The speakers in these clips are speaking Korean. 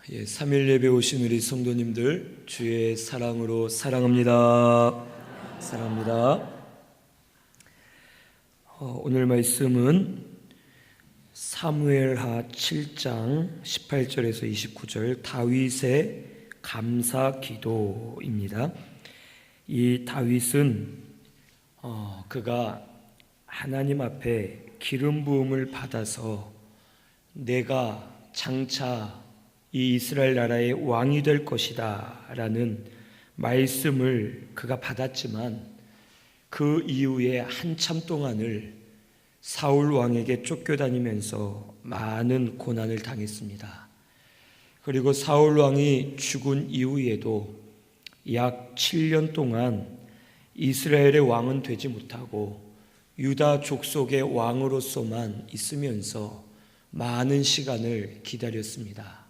3일 예배 오신 우리 성도님들 주의 사랑으로 사랑합니다. 사랑합니다. 오늘 말씀은 사무엘하 7장 18절에서 29절 다윗의 감사 기도입니다. 이 다윗은 그가 하나님 앞에 기름 부음을 받아서 내가 장차 이 이스라엘 나라의 왕이 될 것이다 라는 말씀을 그가 받았지만 그 이후에 한참 동안을 사울 왕에게 쫓겨다니면서 많은 고난을 당했습니다. 그리고 사울 왕이 죽은 이후에도 약 7년 동안 이스라엘의 왕은 되지 못하고 유다 족속의 왕으로서만 있으면서 많은 시간을 기다렸습니다.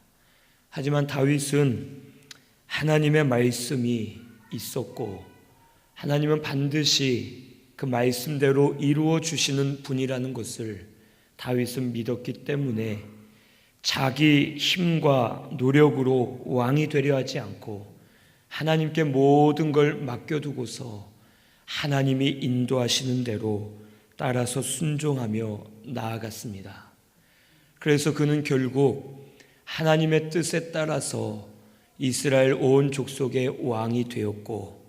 하지만 다윗은 하나님의 말씀이 있었고 하나님은 반드시 그 말씀대로 이루어 주시는 분이라는 것을 다윗은 믿었기 때문에 자기 힘과 노력으로 왕이 되려 하지 않고 하나님께 모든 걸 맡겨두고서 하나님이 인도하시는 대로 따라서 순종하며 나아갔습니다. 그래서 그는 결국 하나님의 뜻에 따라서 이스라엘 온 족속의 왕이 되었고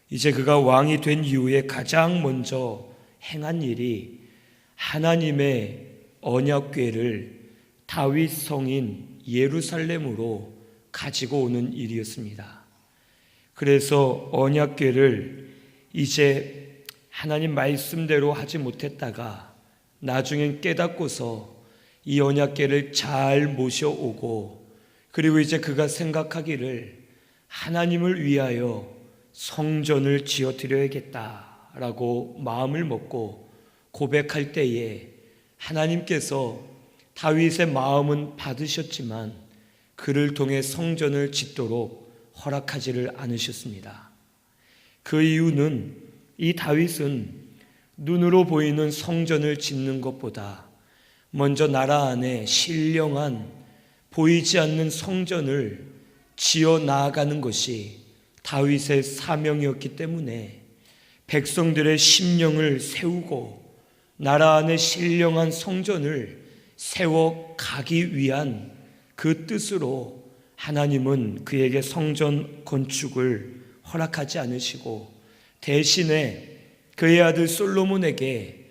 이제 그가 왕이 된 이후에 가장 먼저 행한 일이 하나님의 언약궤를 다윗 성인 예루살렘으로 가지고 오는 일이었습니다. 그래서 언약궤를 이제 하나님 말씀대로 하지 못했다가 나중엔 깨닫고서 이 언약궤를 잘 모셔오고 그리고 이제 그가 생각하기를 하나님을 위하여 성전을 지어드려야겠다라고 마음을 먹고 고백할 때에 하나님께서 다윗의 마음은 받으셨지만 그를 통해 성전을 짓도록 허락하지를 않으셨습니다. 그 이유는 이 다윗은 눈으로 보이는 성전을 짓는 것보다 먼저 나라 안에 신령한 보이지 않는 성전을 지어 나아가는 것이 다윗의 사명이었기 때문에 백성들의 심령을 세우고 나라 안에 신령한 성전을 세워 가기 위한 그 뜻으로 하나님은 그에게 성전 건축을 허락하지 않으시고 대신에 그의 아들 솔로몬에게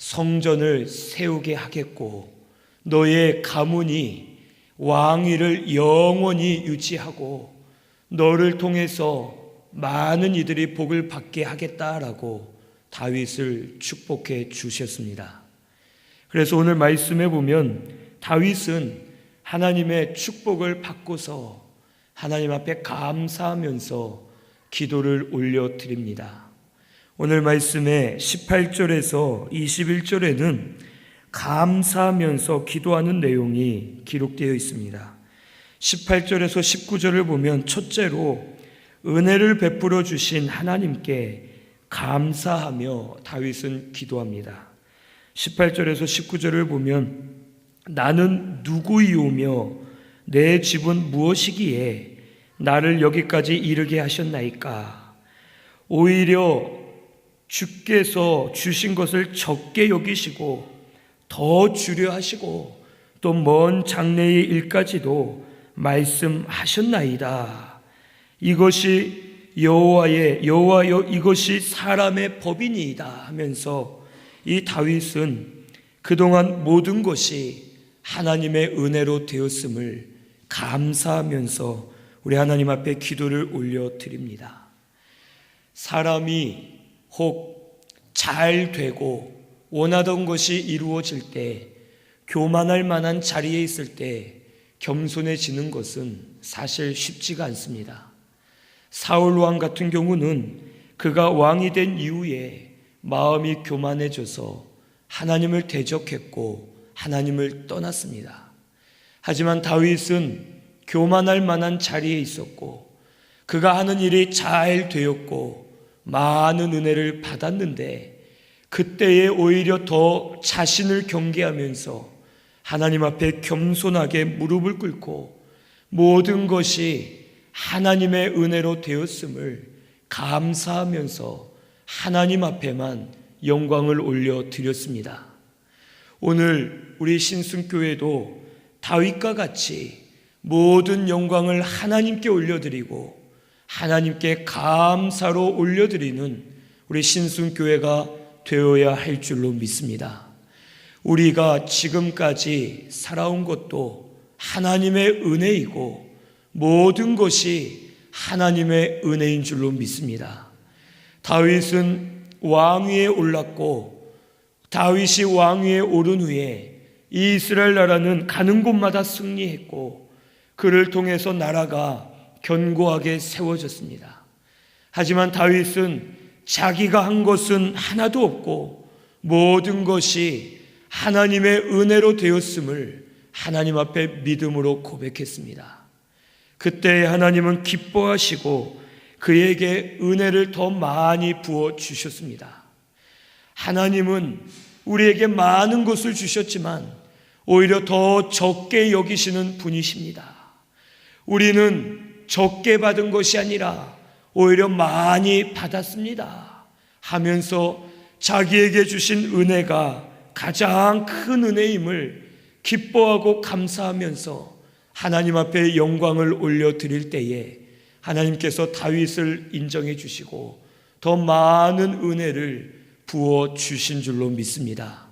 성전을 세우게 하겠고 너의 가문이 왕위를 영원히 유지하고 너를 통해서 많은 이들이 복을 받게 하겠다라고 다윗을 축복해 주셨습니다. 그래서 오늘 말씀에 보면 다윗은 하나님의 축복을 받고서 하나님 앞에 감사하면서 기도를 올려드립니다. 오늘 말씀의 18절에서 21절에는 감사하면서 기도하는 내용이 기록되어 있습니다. 18절에서 19절을 보면 첫째로 은혜를 베풀어 주신 하나님께 감사하며 다윗은 기도합니다. 18절에서 19절을 보면 나는 누구이오며 내 집은 무엇이기에 나를 여기까지 이르게 하셨나이까. 오히려 주께서 주신 것을 적게 여기시고 더 주려 하시고 또 먼 장래의 일까지도 말씀하셨나이다. 이것이 여호와여 이것이 사람의 법이니이다 하면서 이 다윗은 그동안 모든 것이 하나님의 은혜로 되었음을 감사하면서 우리 하나님 앞에 기도를 올려드립니다. 사람이 혹 잘 되고 원하던 것이 이루어질 때 교만할 만한 자리에 있을 때 겸손해지는 것은 사실 쉽지가 않습니다. 사울 왕 같은 경우는 그가 왕이 된 이후에 마음이 교만해져서 하나님을 대적했고 하나님을 떠났습니다. 하지만 다윗은 교만할 만한 자리에 있었고 그가 하는 일이 잘 되었고 많은 은혜를 받았는데 그때에 오히려 더 자신을 경계하면서 하나님 앞에 겸손하게 무릎을 꿇고 모든 것이 하나님의 은혜로 되었음을 감사하면서 하나님 앞에만 영광을 올려드렸습니다. 오늘 우리 신순교회도 다윗과 같이 모든 영광을 하나님께 올려드리고 하나님께 감사로 올려드리는 우리 신순교회가 되어야 할 줄로 믿습니다. 우리가 지금까지 살아온 것도 하나님의 은혜이고 모든 것이 하나님의 은혜인 줄로 믿습니다. 다윗은 왕위에 올랐고 다윗이 왕위에 오른 후에 이스라엘 나라는 가는 곳마다 승리했고 그를 통해서 나라가 견고하게 세워졌습니다. 하지만 다윗은 자기가 한 것은 하나도 없고 모든 것이 하나님의 은혜로 되었음을 하나님 앞에 믿음으로 고백했습니다. 그때 하나님은 기뻐하시고 그에게 은혜를 더 많이 부어 주셨습니다. 하나님은 우리에게 많은 것을 주셨지만 오히려 더 적게 여기시는 분이십니다. 우리는 적게 받은 것이 아니라 오히려 많이 받았습니다 하면서 자기에게 주신 은혜가 가장 큰 은혜임을 기뻐하고 감사하면서 하나님 앞에 영광을 올려드릴 때에 하나님께서 다윗을 인정해 주시고 더 많은 은혜를 부어 주신 줄로 믿습니다.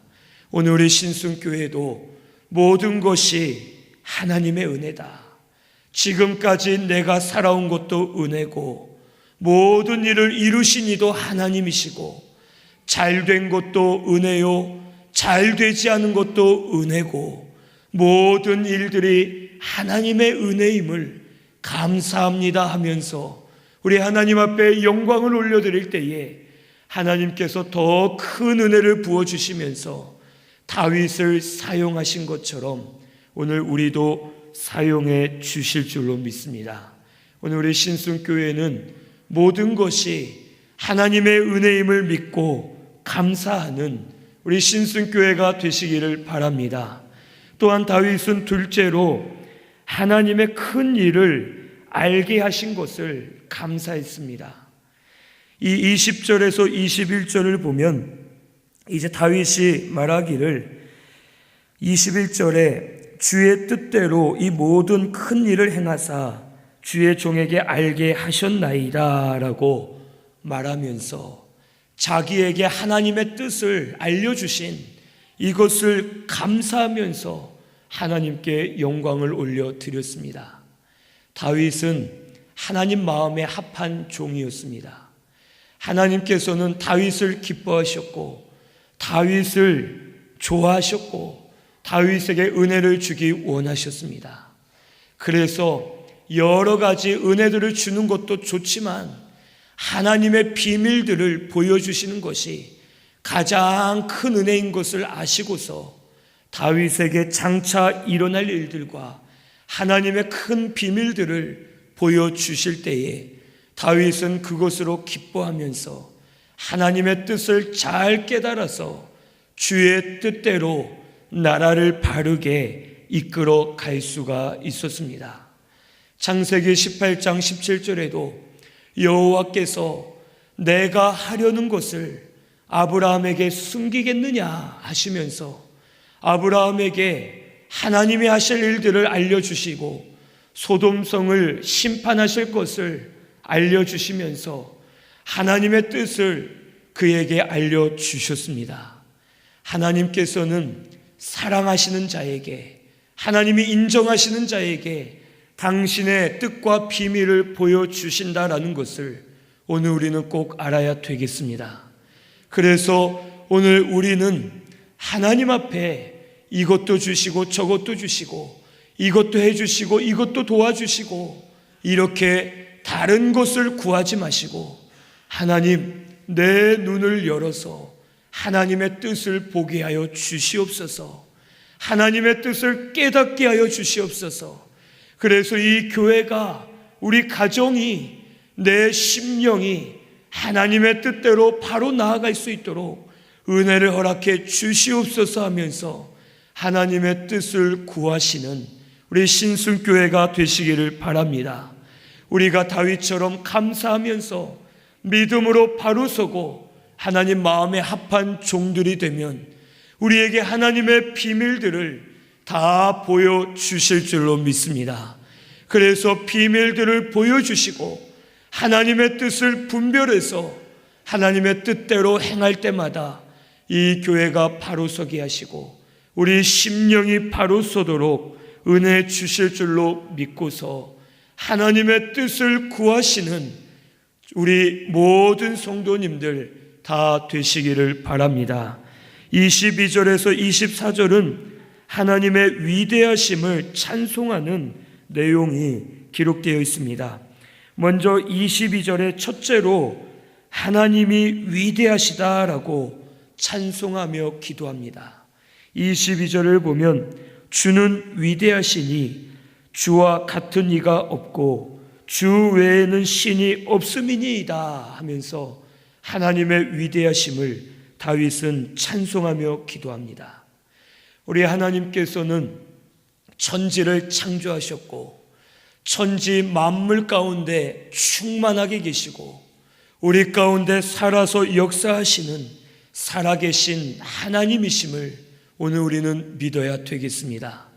오늘 우리 신순교회도 모든 것이 하나님의 은혜다. 지금까지 내가 살아온 것도 은혜고 모든 일을 이루신 이도 하나님이시고 잘된 것도 은혜요 잘되지 않은 것도 은혜고 모든 일들이 하나님의 은혜임을 감사합니다 하면서 우리 하나님 앞에 영광을 올려드릴 때에 하나님께서 더 큰 은혜를 부어주시면서 다윗을 사용하신 것처럼 오늘 우리도 사용해 주실 줄로 믿습니다. 오늘 우리 신순교회는 모든 것이 하나님의 은혜임을 믿고 감사하는 우리 신순교회가 되시기를 바랍니다. 또한 다윗은 둘째로 하나님의 큰 일을 알게 하신 것을 감사했습니다. 이 20절에서 21절을 보면 이제 다윗이 말하기를 21절에 주의 뜻대로 이 모든 큰 일을 행하사 주의 종에게 알게 하셨나이다 라고 말하면서 자기에게 하나님의 뜻을 알려주신 이것을 감사하면서 하나님께 영광을 올려드렸습니다. 다윗은 하나님 마음에 합한 종이었습니다. 하나님께서는 다윗을 기뻐하셨고 다윗을 좋아하셨고 다윗에게 은혜를 주기 원하셨습니다. 그래서 여러 가지 은혜들을 주는 것도 좋지만 하나님의 비밀들을 보여주시는 것이 가장 큰 은혜인 것을 아시고서 다윗에게 장차 일어날 일들과 하나님의 큰 비밀들을 보여주실 때에 다윗은 그것으로 기뻐하면서 하나님의 뜻을 잘 깨달아서 주의 뜻대로 나라를 바르게 이끌어 갈 수가 있었습니다. 창세기 18장 17절에도 여호와께서 내가 하려는 것을 아브라함에게 숨기겠느냐 하시면서 아브라함에게 하나님이 하실 일들을 알려주시고 소돔성을 심판하실 것을 알려주시면서 하나님의 뜻을 그에게 알려주셨습니다. 하나님께서는 사랑하시는 자에게 하나님이 인정하시는 자에게 당신의 뜻과 비밀을 보여주신다라는 것을 오늘 우리는 꼭 알아야 되겠습니다. 그래서 오늘 우리는 하나님 앞에 이것도 주시고 저것도 주시고 이것도 해주시고 이것도 도와주시고 이렇게 다른 것을 구하지 마시고 하나님 내 눈을 열어서 하나님의 뜻을 보게 하여 주시옵소서. 하나님의 뜻을 깨닫게 하여 주시옵소서. 그래서 이 교회가 우리 가정이 내 심령이 하나님의 뜻대로 바로 나아갈 수 있도록 은혜를 허락해 주시옵소서 하면서 하나님의 뜻을 구하시는 우리 신순교회가 되시기를 바랍니다. 우리가 다윗처럼 감사하면서 믿음으로 바로 서고 하나님 마음에 합한 종들이 되면 우리에게 하나님의 비밀들을 다 보여주실 줄로 믿습니다. 그래서 비밀들을 보여주시고 하나님의 뜻을 분별해서 하나님의 뜻대로 행할 때마다 이 교회가 바로 서게 하시고 우리 심령이 바로 서도록 은혜 주실 줄로 믿고서 하나님의 뜻을 구하시는 우리 모든 성도님들 다 되시기를 바랍니다. 22절에서 24절은 하나님의 위대하심을 찬송하는 내용이 기록되어 있습니다. 먼저 22절의 첫째로 하나님이 위대하시다라고 찬송하며 기도합니다. 22절을 보면 주는 위대하시니 주와 같은 이가 없고 주 외에는 신이 없음이니이다 하면서 하나님의 위대하심을 다윗은 찬송하며 기도합니다. 우리 하나님께서는 천지를 창조하셨고 천지 만물 가운데 충만하게 계시고 우리 가운데 살아서 역사하시는 살아계신 하나님이심을 오늘 우리는 믿어야 되겠습니다.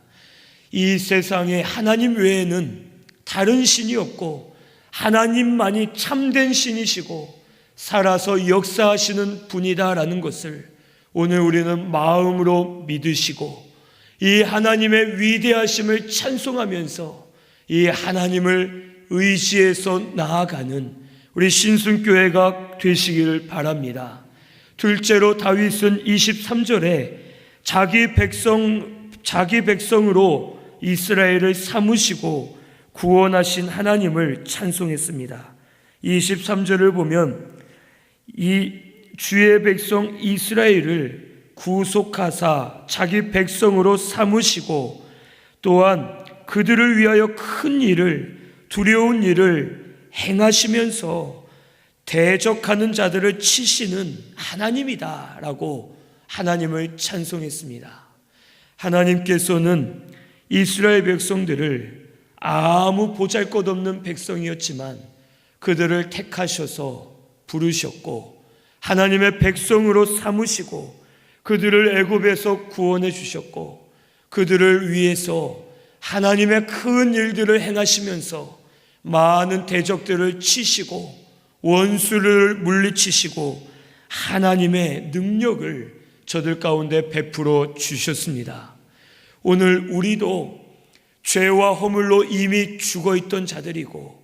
이 세상에 하나님 외에는 다른 신이 없고 하나님만이 참된 신이시고 살아서 역사하시는 분이다라는 것을 오늘 우리는 마음으로 믿으시고 이 하나님의 위대하심을 찬송하면서 이 하나님을 의지해서 나아가는 우리 신순교회가 되시기를 바랍니다. 둘째로 다윗은 23절에 자기 백성으로 이스라엘을 삼으시고 구원하신 하나님을 찬송했습니다. 23절을 보면 이 주의 백성 이스라엘을 구속하사 자기 백성으로 삼으시고 또한 그들을 위하여 큰 일을 두려운 일을 행하시면서 대적하는 자들을 치시는 하나님이다 라고 하나님을 찬송했습니다. 하나님께서는 이스라엘 백성들을 아무 보잘것없는 백성이었지만 그들을 택하셔서 부르셨고 하나님의 백성으로 삼으시고 그들을 애굽에서 구원해 주셨고 그들을 위해서 하나님의 큰 일들을 행하시면서 많은 대적들을 치시고 원수를 물리치시고 하나님의 능력을 저들 가운데 베풀어 주셨습니다. 오늘 우리도 죄와 허물로 이미 죽어있던 자들이고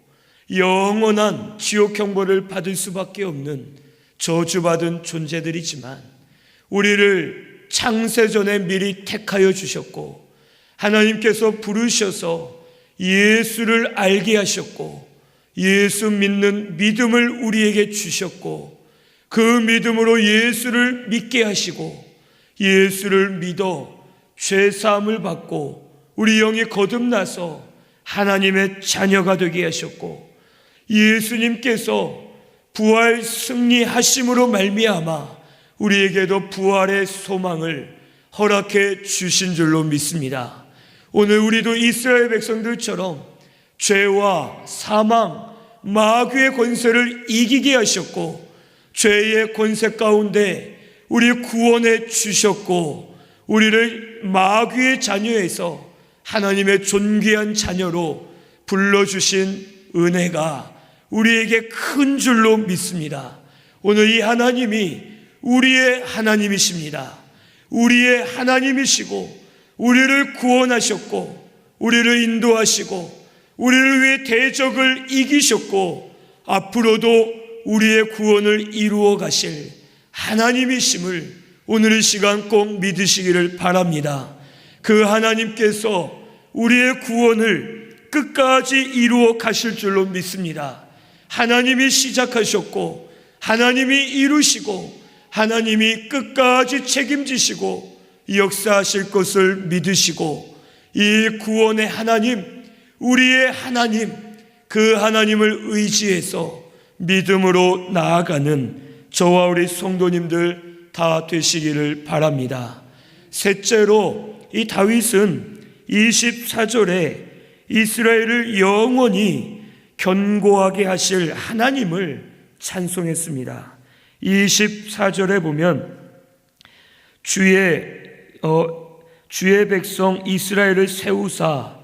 영원한 지옥 형벌을 받을 수밖에 없는 저주받은 존재들이지만 우리를 창세전에 미리 택하여 주셨고 하나님께서 부르셔서 예수를 알게 하셨고 예수 믿는 믿음을 우리에게 주셨고 그 믿음으로 예수를 믿게 하시고 예수를 믿어 죄사함을 받고 우리 영이 거듭나서 하나님의 자녀가 되게 하셨고 예수님께서 부활 승리하심으로 말미암아 우리에게도 부활의 소망을 허락해 주신 줄로 믿습니다. 오늘 우리도 이스라엘 백성들처럼 죄와 사망, 마귀의 권세를 이기게 하셨고 죄의 권세 가운데 우리 구원해 주셨고 우리를 마귀의 자녀에서 하나님의 존귀한 자녀로 불러주신 은혜가 우리에게 큰 줄로 믿습니다. 오늘 이 하나님이 우리의 하나님이십니다. 우리의 하나님이시고 우리를 구원하셨고 우리를 인도하시고 우리를 위해 대적을 이기셨고 앞으로도 우리의 구원을 이루어 가실 하나님이심을 오늘 이 시간 꼭 믿으시기를 바랍니다. 그 하나님께서 우리의 구원을 끝까지 이루어 가실 줄로 믿습니다. 하나님이 시작하셨고 하나님이 이루시고 하나님이 끝까지 책임지시고 역사하실 것을 믿으시고 이 구원의 하나님, 우리의 하나님, 그 하나님을 의지해서 믿음으로 나아가는 저와 우리 성도님들 다 되시기를 바랍니다. 셋째로 이 다윗은 24절에 이스라엘을 영원히 견고하게 하실 하나님을 찬송했습니다. 24절에 보면 주의 백성 이스라엘을 세우사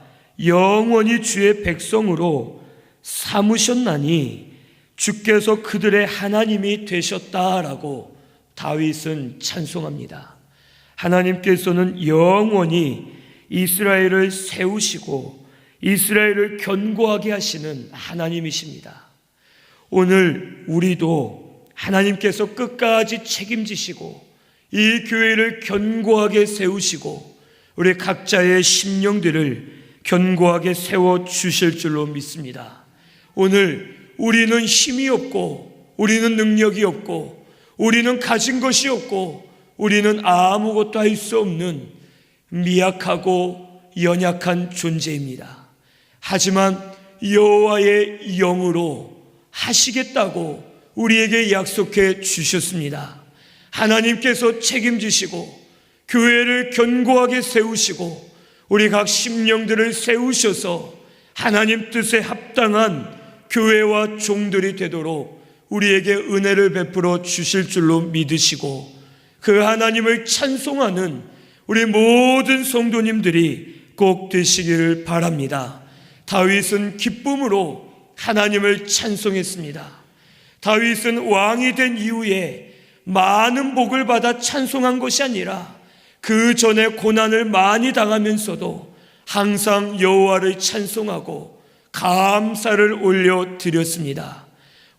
영원히 주의 백성으로 삼으셨나니 주께서 그들의 하나님이 되셨다라고 다윗은 찬송합니다. 하나님께서는 영원히 이스라엘을 세우시고 이스라엘을 견고하게 하시는 하나님이십니다. 오늘 우리도 하나님께서 끝까지 책임지시고 이 교회를 견고하게 세우시고 우리 각자의 심령들을 견고하게 세워주실 줄로 믿습니다. 오늘 우리는 힘이 없고 우리는 능력이 없고 우리는 가진 것이 없고 우리는 아무것도 할 수 없는 미약하고 연약한 존재입니다. 하지만 여호와의 영으로 하시겠다고 우리에게 약속해 주셨습니다. 하나님께서 책임지시고 교회를 견고하게 세우시고 우리 각 심령들을 세우셔서 하나님 뜻에 합당한 교회와 종들이 되도록 우리에게 은혜를 베풀어 주실 줄로 믿으시고 그 하나님을 찬송하는 우리 모든 성도님들이 꼭 되시기를 바랍니다. 다윗은 기쁨으로 하나님을 찬송했습니다. 다윗은 왕이 된 이후에 많은 복을 받아 찬송한 것이 아니라 그 전에 고난을 많이 당하면서도 항상 여호와를 찬송하고 감사를 올려드렸습니다.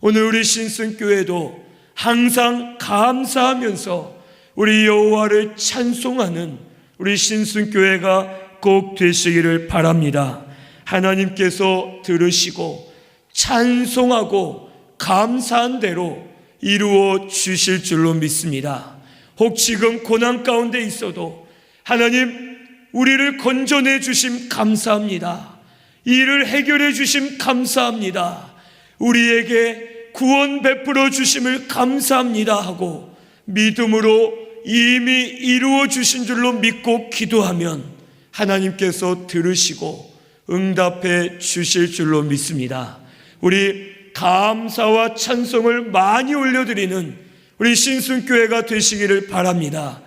오늘 우리 신승교회도 항상 감사하면서 우리 여호와를 찬송하는 우리 신승교회가 꼭 되시기를 바랍니다. 하나님께서 들으시고 찬송하고 감사한 대로 이루어 주실 줄로 믿습니다. 혹 지금 고난 가운데 있어도 하나님 우리를 건져내 주심 감사합니다. 이를 해결해 주심 감사합니다. 우리에게 구원 베풀어 주심을 감사합니다 하고 믿음으로 이미 이루어 주신 줄로 믿고 기도하면 하나님께서 들으시고 응답해 주실 줄로 믿습니다. 우리 감사와 찬송을 많이 올려드리는 우리 신승교회가 되시기를 바랍니다.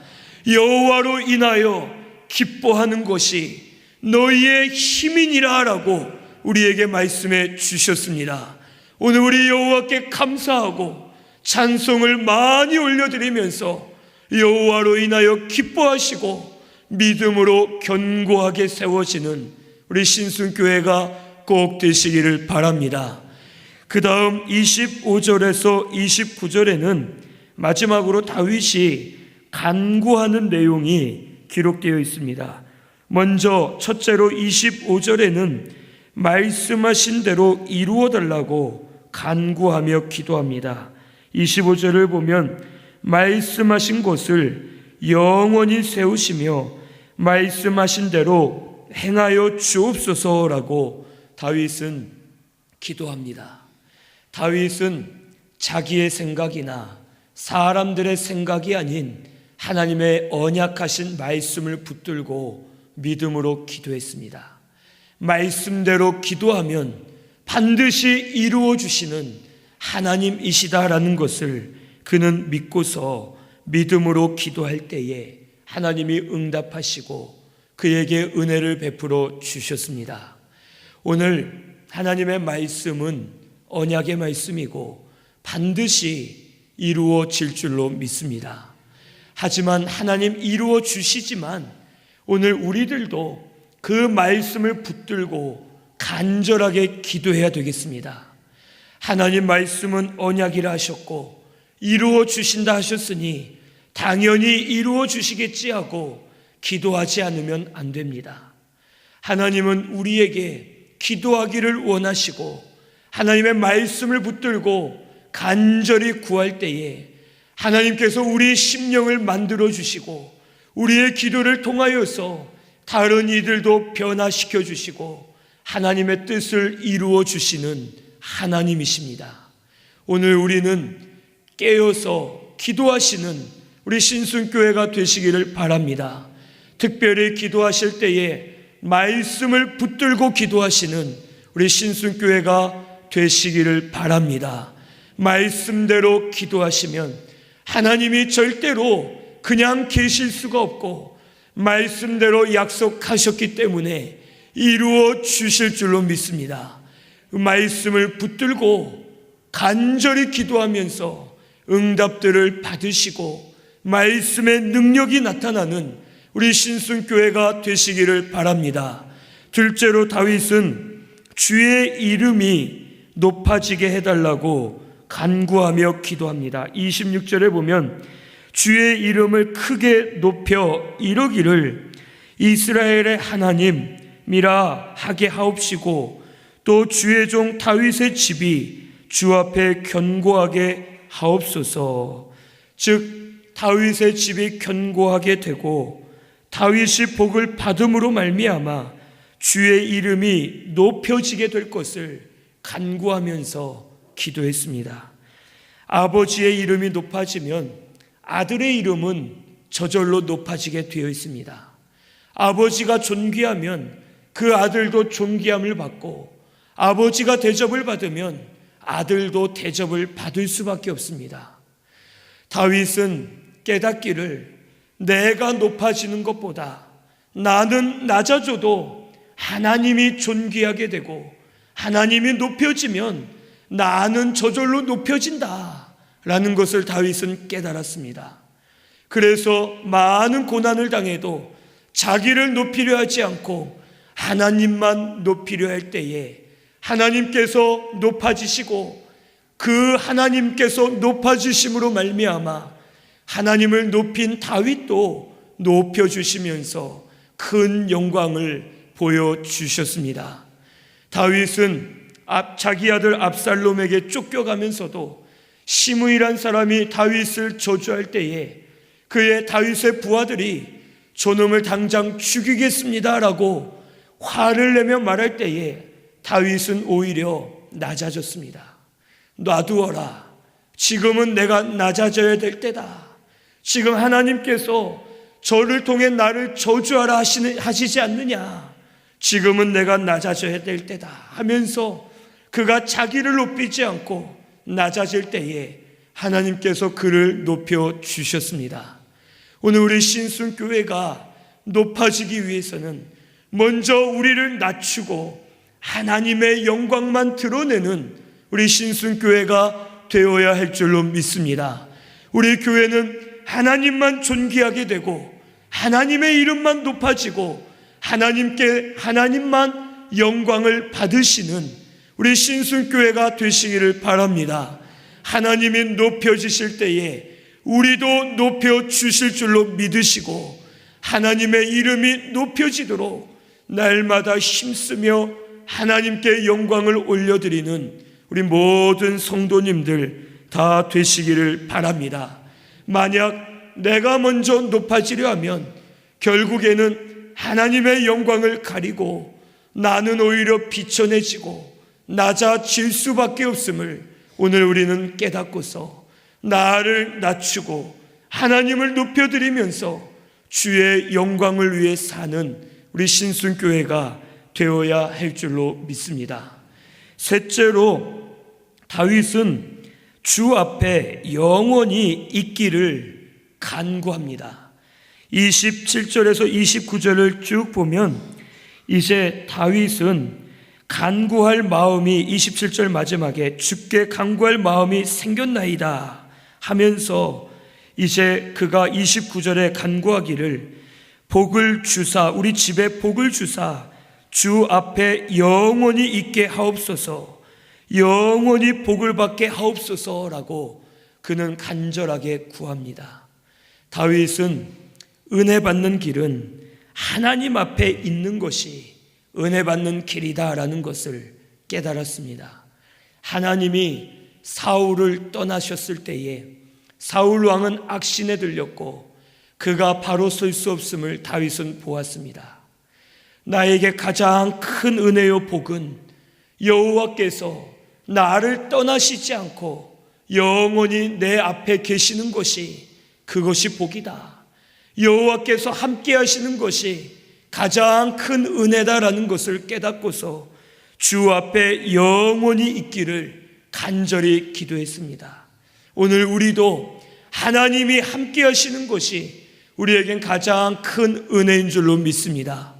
여호와로 인하여 기뻐하는 것이 너희의 힘이니라 라고 우리에게 말씀해 주셨습니다. 오늘 우리 여호와께 감사하고 찬송을 많이 올려드리면서 여호와로 인하여 기뻐하시고 믿음으로 견고하게 세워지는 우리 신승교회가 꼭 되시기를 바랍니다. 그 다음 25절에서 29절에는 마지막으로 다윗이 간구하는 내용이 기록되어 있습니다. 먼저 첫째로 25절에는 말씀하신 대로 이루어달라고 간구하며 기도합니다. 25절을 보면 말씀하신 것을 영원히 세우시며 말씀하신 대로 행하여 주옵소서라고 다윗은 기도합니다. 다윗은 자기의 생각이나 사람들의 생각이 아닌 하나님의 언약하신 말씀을 붙들고 믿음으로 기도했습니다. 말씀대로 기도하면 반드시 이루어 주시는 하나님이시다라는 것을 그는 믿고서 믿음으로 기도할 때에 하나님이 응답하시고 그에게 은혜를 베풀어 주셨습니다. 오늘 하나님의 말씀은 언약의 말씀이고 반드시 이루어질 줄로 믿습니다. 하지만 하나님 이루어 주시지만 오늘 우리들도 그 말씀을 붙들고 간절하게 기도해야 되겠습니다. 하나님 말씀은 언약이라 하셨고 이루어 주신다 하셨으니 당연히 이루어 주시겠지 하고 기도하지 않으면 안 됩니다. 하나님은 우리에게 기도하기를 원하시고 하나님의 말씀을 붙들고 간절히 구할 때에 하나님께서 우리의 심령을 만들어 주시고 우리의 기도를 통하여서 다른 이들도 변화시켜 주시고 하나님의 뜻을 이루어 주시는 하나님이십니다. 오늘 우리는 깨어서 기도하시는 우리 신승교회가 되시기를 바랍니다. 특별히 기도하실 때에 말씀을 붙들고 기도하시는 우리 신순교회가 되시기를 바랍니다. 말씀대로 기도하시면 하나님이 절대로 그냥 계실 수가 없고 말씀대로 약속하셨기 때문에 이루어 주실 줄로 믿습니다. 말씀을 붙들고 간절히 기도하면서 응답들을 받으시고 말씀의 능력이 나타나는 우리 신순교회가 되시기를 바랍니다. 둘째로 다윗은 주의 이름이 높아지게 해달라고 간구하며 기도합니다. 26절에 보면 주의 이름을 크게 높여 이르기를 이스라엘의 하나님이라 하게 하옵시고 또 주의 종 다윗의 집이 주 앞에 견고하게 하옵소서. 즉 다윗의 집이 견고하게 되고 다윗이 복을 받음으로 말미암아 주의 이름이 높여지게 될 것을 간구하면서 기도했습니다. 아버지의 이름이 높아지면 아들의 이름은 저절로 높아지게 되어 있습니다. 아버지가 존귀하면 그 아들도 존귀함을 받고 아버지가 대접을 받으면 아들도 대접을 받을 수밖에 없습니다. 다윗은 깨닫기를 내가 높아지는 것보다 나는 낮아져도 하나님이 존귀하게 되고 하나님이 높여지면 나는 저절로 높여진다 라는 것을 다윗은 깨달았습니다. 그래서 많은 고난을 당해도 자기를 높이려 하지 않고 하나님만 높이려 할 때에 하나님께서 높아지시고 그 하나님께서 높아지심으로 말미암아 하나님을 높인 다윗도 높여주시면서 큰 영광을 보여주셨습니다. 다윗은 자기 아들 압살롬에게 쫓겨가면서도 시므이란 사람이 다윗을 저주할 때에 그의 다윗의 부하들이 저놈을 당장 죽이겠습니다 라고 화를 내며 말할 때에 다윗은 오히려 낮아졌습니다. 놔두어라. 지금은 내가 낮아져야 될 때다. 지금 하나님께서 저를 통해 나를 저주하라 하시지 않느냐. 지금은 내가 낮아져야 될 때다 하면서 그가 자기를 높이지 않고 낮아질 때에 하나님께서 그를 높여 주셨습니다. 오늘 우리 신순교회가 높아지기 위해서는 먼저 우리를 낮추고 하나님의 영광만 드러내는 우리 신순교회가 되어야 할 줄로 믿습니다. 우리 교회는 하나님만 존귀하게 되고 하나님의 이름만 높아지고 하나님만 영광을 받으시는 우리 신순교회가 되시기를 바랍니다. 하나님이 높여지실 때에 우리도 높여주실 줄로 믿으시고 하나님의 이름이 높여지도록 날마다 힘쓰며 하나님께 영광을 올려드리는 우리 모든 성도님들 다 되시기를 바랍니다. 만약 내가 먼저 높아지려 하면 결국에는 하나님의 영광을 가리고 나는 오히려 비천해지고 낮아질 수밖에 없음을 오늘 우리는 깨닫고서 나를 낮추고 하나님을 높여드리면서 주의 영광을 위해 사는 우리 신순교회가 되어야 할 줄로 믿습니다. 셋째로 다윗은 주 앞에 영원히 있기를 간구합니다. 27절에서 29절을 쭉 보면 이제 다윗은 간구할 마음이 27절 마지막에 주께 간구할 마음이 생겼나이다 하면서 이제 그가 29절에 간구하기를 복을 주사 우리 집에 복을 주사 주 앞에 영원히 있게 하옵소서 영원히 복을 받게 하옵소서라고 그는 간절하게 구합니다. 다윗은 은혜 받는 길은 하나님 앞에 있는 것이 은혜 받는 길이다라는 것을 깨달았습니다. 하나님이 사울을 떠나셨을 때에 사울 왕은 악신에 들렸고 그가 바로 설 수 없음을 다윗은 보았습니다. 나에게 가장 큰 은혜요 복은 여호와께서 나를 떠나시지 않고 영원히 내 앞에 계시는 것이 그것이 복이다. 여호와께서 함께 하시는 것이 가장 큰 은혜다라는 것을 깨닫고서 주 앞에 영원히 있기를 간절히 기도했습니다. 오늘 우리도 하나님이 함께 하시는 것이 우리에겐 가장 큰 은혜인 줄로 믿습니다.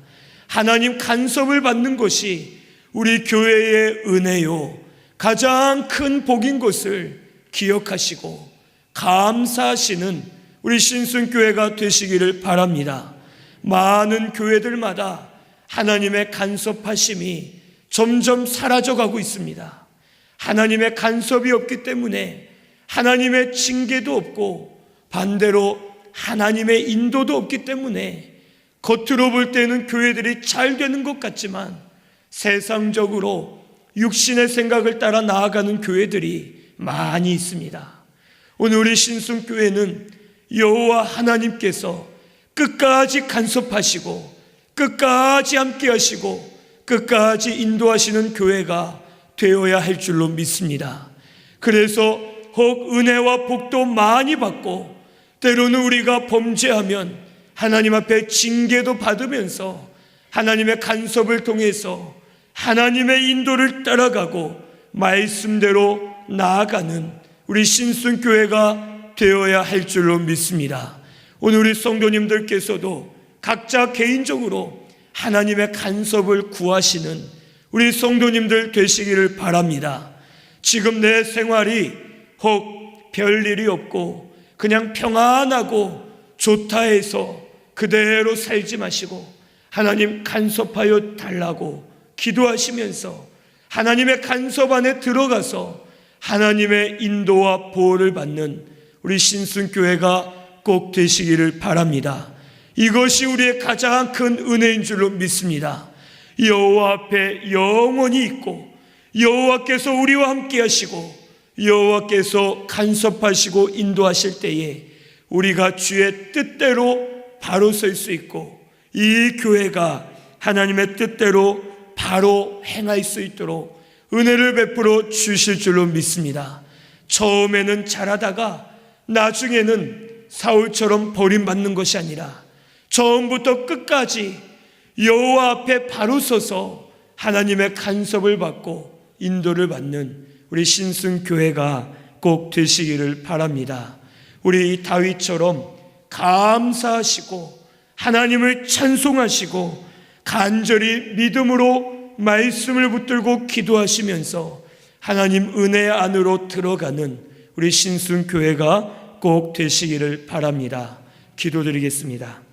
하나님 간섭을 받는 것이 우리 교회의 은혜요, 가장 큰 복인 것을 기억하시고 감사하시는 우리 신순교회가 되시기를 바랍니다. 많은 교회들마다 하나님의 간섭하심이 점점 사라져가고 있습니다. 하나님의 간섭이 없기 때문에 하나님의 징계도 없고 반대로 하나님의 인도도 없기 때문에 겉으로 볼 때는 교회들이 잘 되는 것 같지만 세상적으로 육신의 생각을 따라 나아가는 교회들이 많이 있습니다. 오늘 우리 신순교회는 여호와 하나님께서 끝까지 간섭하시고 끝까지 함께 하시고 끝까지 인도하시는 교회가 되어야 할 줄로 믿습니다. 그래서 혹 은혜와 복도 많이 받고 때로는 우리가 범죄하면 하나님 앞에 징계도 받으면서 하나님의 간섭을 통해서 하나님의 인도를 따라가고 말씀대로 나아가는 우리 신순교회가 되어야 할 줄로 믿습니다. 오늘 우리 성도님들께서도 각자 개인적으로 하나님의 간섭을 구하시는 우리 성도님들 되시기를 바랍니다. 지금 내 생활이 혹 별일이 없고 그냥 평안하고 좋다 해서 그대로 살지 마시고 하나님 간섭하여 달라고 기도하시면서 하나님의 간섭 안에 들어가서 하나님의 인도와 보호를 받는 우리 신순교회가 꼭 되시기를 바랍니다. 이것이 우리의 가장 큰 은혜인 줄로 믿습니다. 여호와 앞에 영원히 있고 여호와께서 우리와 함께 하시고 여호와께서 간섭하시고 인도하실 때에 우리가 주의 뜻대로 바로 설 수 있고 이 교회가 하나님의 뜻대로 바로 행할 수 있도록 은혜를 베풀어 주실 줄로 믿습니다. 처음에는 잘하다가 나중에는 사울처럼 버림받는 것이 아니라 처음부터 끝까지 여호와 앞에 바로 서서 하나님의 간섭을 받고 인도를 받는 우리 신순교회가 꼭 되시기를 바랍니다. 우리 다윗처럼 감사하시고 하나님을 찬송하시고 간절히 믿음으로 말씀을 붙들고 기도하시면서 하나님 은혜 안으로 들어가는 우리 신순교회가 꼭 되시기를 바랍니다. 기도드리겠습니다.